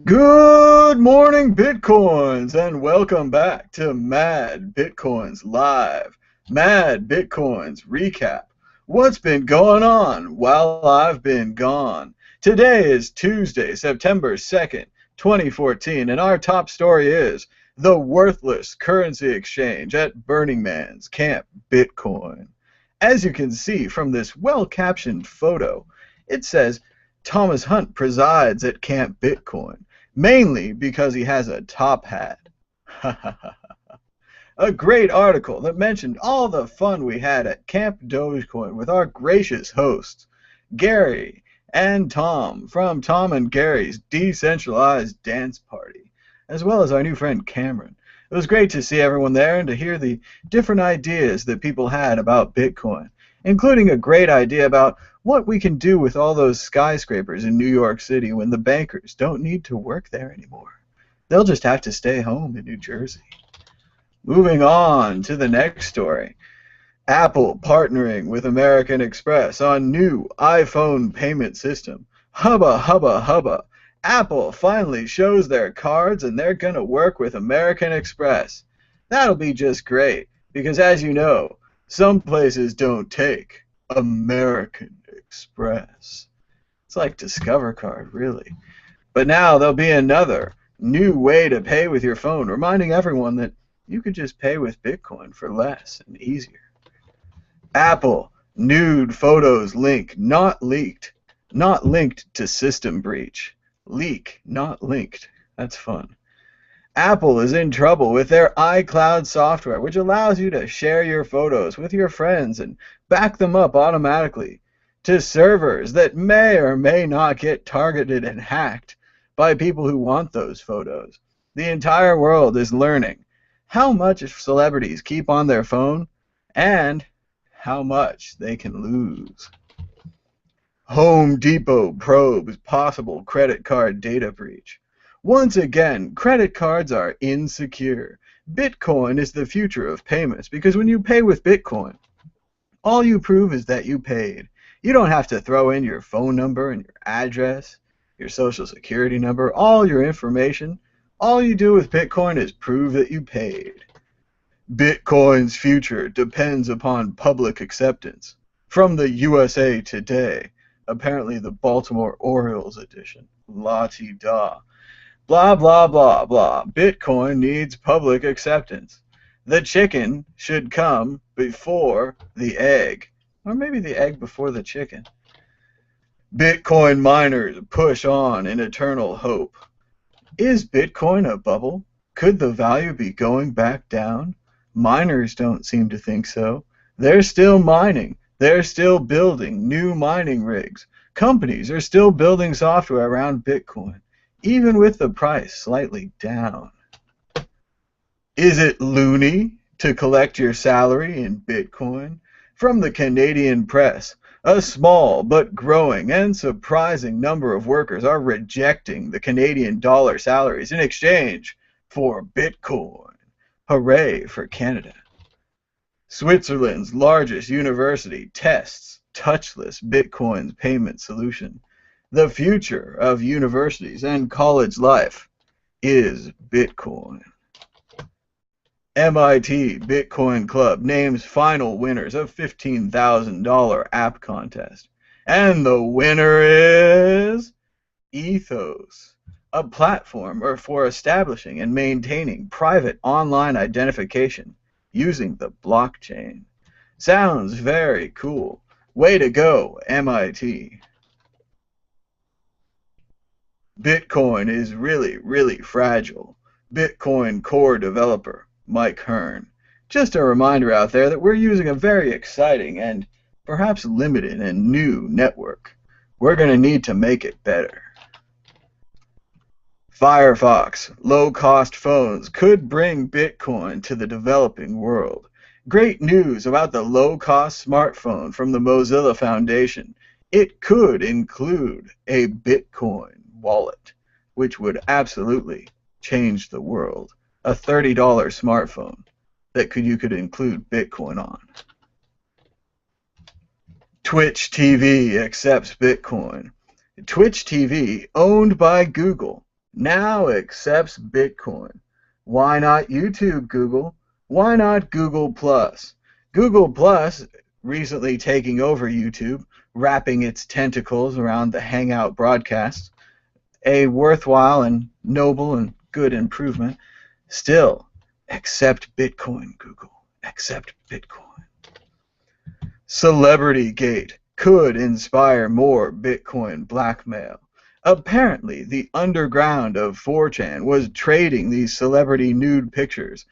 Good morning, Bitcoins, and welcome back to MadBitcoins Live. MadBitcoins Recap. What's been going on while I've been gone? Today is Tuesday, September 2nd, 2014, and our top story is the worthless currency exchange at Burning Man's Camp Bitcoin. As you can see from this well-captioned photo, it says Thomas Hunt presides at Camp Bitcoin, mainly because he has a top hat. A great article that mentioned all the fun we had at Camp Dogecoin with our gracious hosts, Gary and Tom from Tom and Gary's Decentralized Dance Party, as well as our new friend Cameron. It was great to see everyone there and to hear the different ideas that people had about Bitcoin, including a great idea about what we can do with all those skyscrapers in New York City when the bankers don't need to work there anymore. They'll just have to stay home in New Jersey. Moving on to the next story. Apple partnering with American Express on new iPhone payment system. Hubba, hubba, hubba. Apple finally shows their cards and they're going to work with American Express. That'll be just great because, as you know, some places don't take American Express. It's like Discover Card, really. But now there'll be another new way to pay with your phone, reminding everyone that you could just pay with Bitcoin for less and easier. Apple, nude photos link not leaked, not linked to system breach. Leak, not linked. That's fun. Apple is in trouble with their iCloud software, which allows you to share your photos with your friends and back them up automatically to servers that may or may not get targeted and hacked by people who want those photos. The entire world is learning how much celebrities keep on their phone and how much they can lose. Home Depot probes possible credit card data breach. Once again, credit cards are insecure. Bitcoin is the future of payments because when you pay with Bitcoin, all you prove is that you paid. You don't have to throw in your phone number and your address, your social security number, all your information. All you do with Bitcoin is prove that you paid. Bitcoin's future depends upon public acceptance. From the USA Today, apparently the Baltimore Orioles edition. La-ti-da. Blah, blah, blah, blah. Bitcoin needs public acceptance. The chicken should come before the egg. Or maybe the egg before the chicken. Bitcoin miners push on in eternal hope. Is Bitcoin a bubble? Could the value be going back down? Miners don't seem to think so. They're still mining. They're still building new mining rigs. Companies are still building software around Bitcoin, even with the price slightly down. Is it loonie to collect your salary in Bitcoin? From the Canadian press, a small but growing and surprising number of workers are rejecting the Canadian dollar salaries in exchange for Bitcoin. Hooray for Canada. Switzerland's largest university tests Touchless Bitcoin's payment solution. The future of universities and college life is Bitcoin. MIT Bitcoin Club names final winners of $15,000 app contest. And the winner is Ethos, a platform for establishing and maintaining private online identification using the blockchain. Sounds very cool. Way to go, MIT. Bitcoin is really, really fragile. Bitcoin core developer, Mike Hearn. Just a reminder out there that we're using a very exciting and perhaps limited and new network. We're going to need to make it better. FIREFOX, low-cost phones could bring Bitcoin to the developing world. Great news about the low-cost smartphone from the Mozilla Foundation. It could include a Bitcoin wallet, which would absolutely change the world. A $30 smartphone that you could include Bitcoin on. Twitch TV accepts Bitcoin. Twitch TV, owned by Google, now accepts Bitcoin. Why not YouTube, Google? Why not Google Plus? Google Plus recently taking over YouTube, wrapping its tentacles around the Hangout broadcast. A worthwhile and noble and good improvement. Still, accept Bitcoin, Google. Accept Bitcoin. CELEBGATE could inspire more Bitcoin blackmail. Apparently, the underground of 4chan was trading these celebrity nude pictures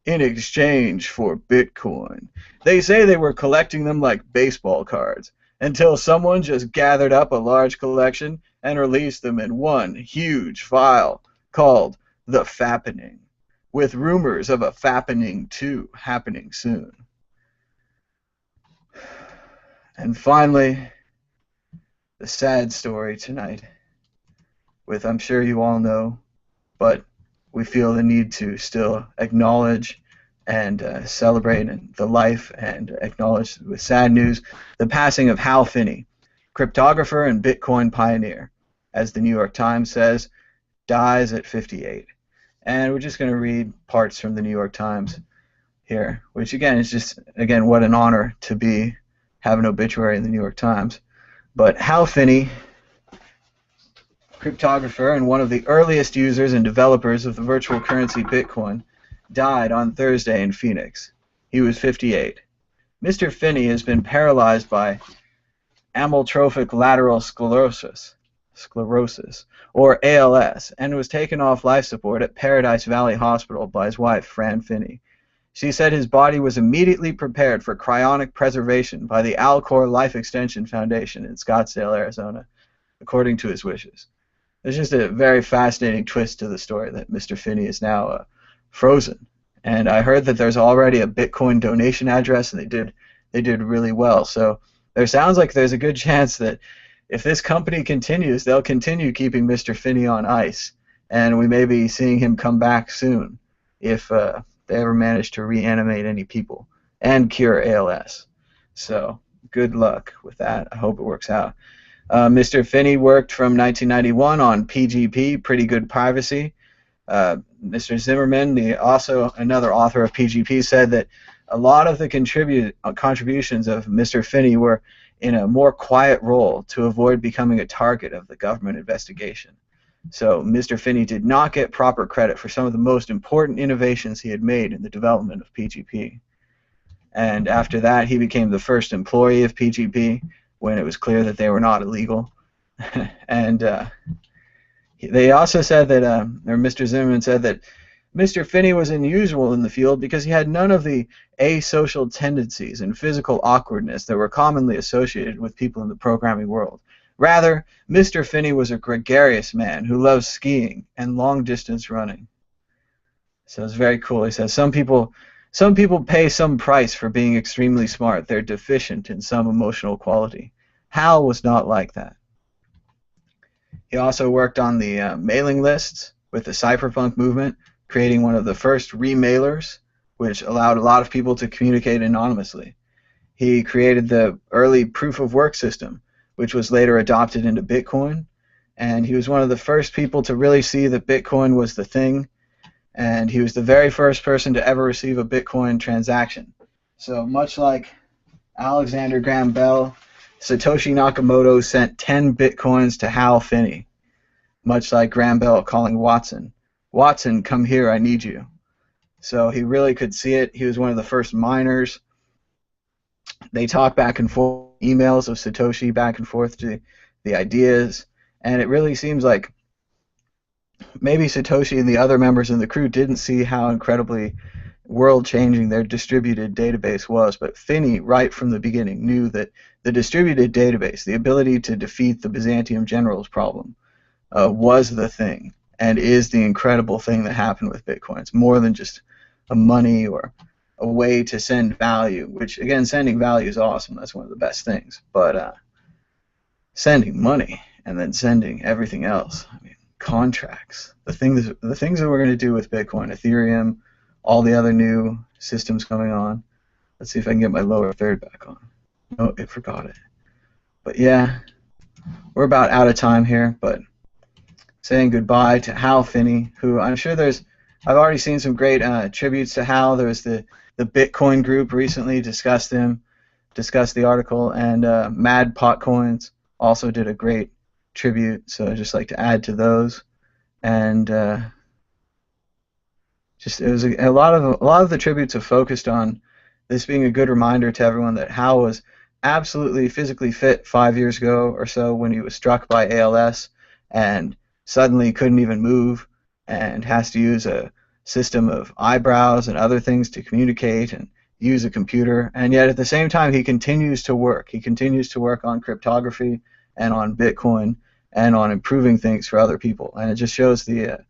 in exchange for Bitcoin. They say they were collecting them like baseball cards until someone just gathered up a large collection and released them in one huge file called The Fappening, with rumors of a Fappening 2 happening soon. And finally, the sad story tonight, with I'm sure you all know, but we feel the need to still acknowledge and celebrate the life and acknowledge with sad news the passing of Hal Finney, cryptographer and Bitcoin pioneer, as the New York Times says, dies at 58. And we're just going to read parts from the New York Times here, which again is just, again, what an honor to have an obituary in the New York Times. But Hal Finney, cryptographer and one of the earliest users and developers of the virtual currency Bitcoin, died on Thursday in Phoenix. He was 58. Mr. Finney has been paralyzed by amyotrophic lateral sclerosis, or ALS, and was taken off life support at Paradise Valley Hospital by his wife, Fran Finney. She said his body was immediately prepared for cryonic preservation by the Alcor Life Extension Foundation in Scottsdale, Arizona, according to his wishes. There's just a very fascinating twist to the story that Mr. Finney is now frozen. And I heard that there's already a Bitcoin donation address, and they did really well. So there sounds like there's a good chance that if this company continues, they'll continue keeping Mr. Finney on ice, and we may be seeing him come back soon if they ever manage to reanimate any people and cure ALS. So good luck with that. I hope it works out. Mr. Finney worked from 1991 on PGP, Pretty Good Privacy. Mr. Zimmerman, also another author of PGP, said that a lot of the contributions of Mr. Finney were in a more quiet role to avoid becoming a target of the government investigation. So Mr. Finney did not get proper credit for some of the most important innovations he had made in the development of PGP. And after that, he became the first employee of PGP when it was clear that they were not illegal. And they also said that, or Mr. Zimmerman said that Mr. Finney was unusual in the field because he had none of the asocial tendencies and physical awkwardness that were commonly associated with people in the programming world. Rather, Mr. Finney was a gregarious man who loves skiing and long-distance running. So it's very cool. He says, some people pay some price for being extremely smart. They're deficient in some emotional quality. Hal was not like that. He also worked on the mailing lists with the cypherpunk movement, creating one of the first remailers, which allowed a lot of people to communicate anonymously. He created the early proof-of-work system, which was later adopted into Bitcoin, and he was one of the first people to really see that Bitcoin was the thing, and he was the very first person to ever receive a Bitcoin transaction. So much like Alexander Graham Bell, Satoshi Nakamoto sent 10 Bitcoins to Hal Finney, much like Graham Bell calling Watson, "Watson, come here, I need you." So he really could see it. He was one of the first miners. They talked back and forth, emails of Satoshi back and forth to the ideas, and it really seems like maybe Satoshi and the other members in the crew didn't see how incredibly world-changing their distributed database was, but Finney, right from the beginning, knew that the distributed database, the ability to defeat the Byzantium generals problem, was the thing and is the incredible thing that happened with Bitcoin. It's more than just a money or a way to send value, which, again, sending value is awesome. That's one of the best things. But sending money and then sending everything else, I mean, contracts, the things that we're going to do with Bitcoin, Ethereum, all the other new systems coming on. Let's see if I can get my lower third back on. Oh, it forgot it. But yeah, we're about out of time here, but saying goodbye to Hal Finney, who I'm sure I've already seen some great tributes to Hal. There was the Bitcoin group recently discussed the article, and MadBitcoins also did a great tribute. So I'd just like to add to those, and just it was a lot of the tributes have focused on this being a good reminder to everyone that Hal was absolutely physically fit 5 years ago or so when he was struck by ALS and suddenly couldn't even move and has to use a system of eyebrows and other things to communicate and use a computer, and yet at the same time he continues to work. He continues to work on cryptography and on Bitcoin and on improving things for other people, and it just shows the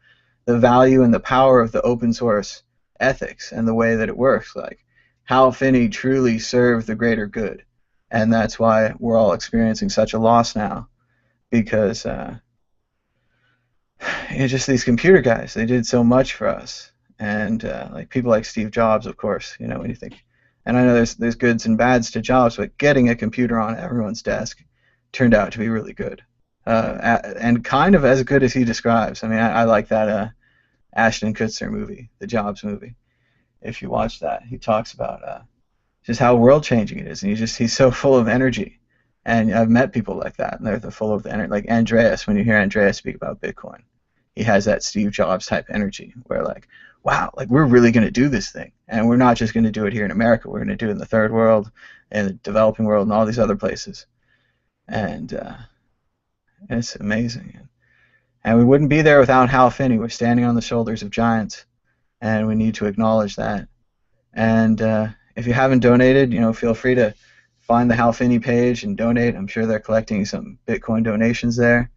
value and the power of the open source ethics and the way that it works. Like, Hal Finney truly served the greater good, and that's why we're all experiencing such a loss now, because just these computer guys, they did so much for us, and like people like Steve Jobs, of course, when you think, and I know there's goods and bads to Jobs, but getting a computer on everyone's desk turned out to be really good, and kind of as good as he describes. I mean, I like that Ashton Kutcher movie, the Jobs movie. If you watch that, he talks about just how world-changing it is, and he's so full of energy. And I've met people like that, and they're full of the energy. Like Andreas, when you hear Andreas speak about Bitcoin, he has that Steve Jobs type energy where, like, wow, like, we're really going to do this thing, and we're not just going to do it here in America. We're going to do it in the third world, and the developing world, and all these other places. And it's amazing. And we wouldn't be there without Hal Finney. We're standing on the shoulders of giants, and we need to acknowledge that. And if you haven't donated, feel free to find the Hal Finney page and donate. I'm sure they're collecting some Bitcoin donations there.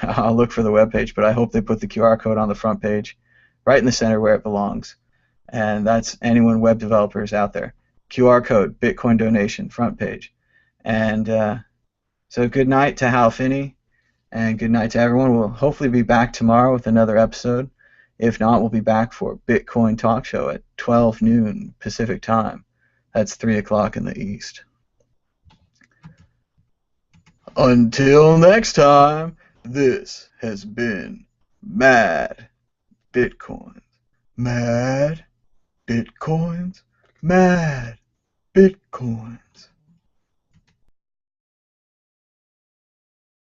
I'll look for the webpage, but I hope they put the QR code on the front page, right in the center where it belongs. And that's anyone web developers out there. QR code, Bitcoin donation, front page. And so good night to Hal Finney, and good night to everyone. We'll hopefully be back tomorrow with another episode. If not, we'll be back for Bitcoin Talk Show at 12 noon Pacific time. That's 3 o'clock in the East. Until next time, this has been Mad Bitcoins. Mad Bitcoins. Mad Bitcoins.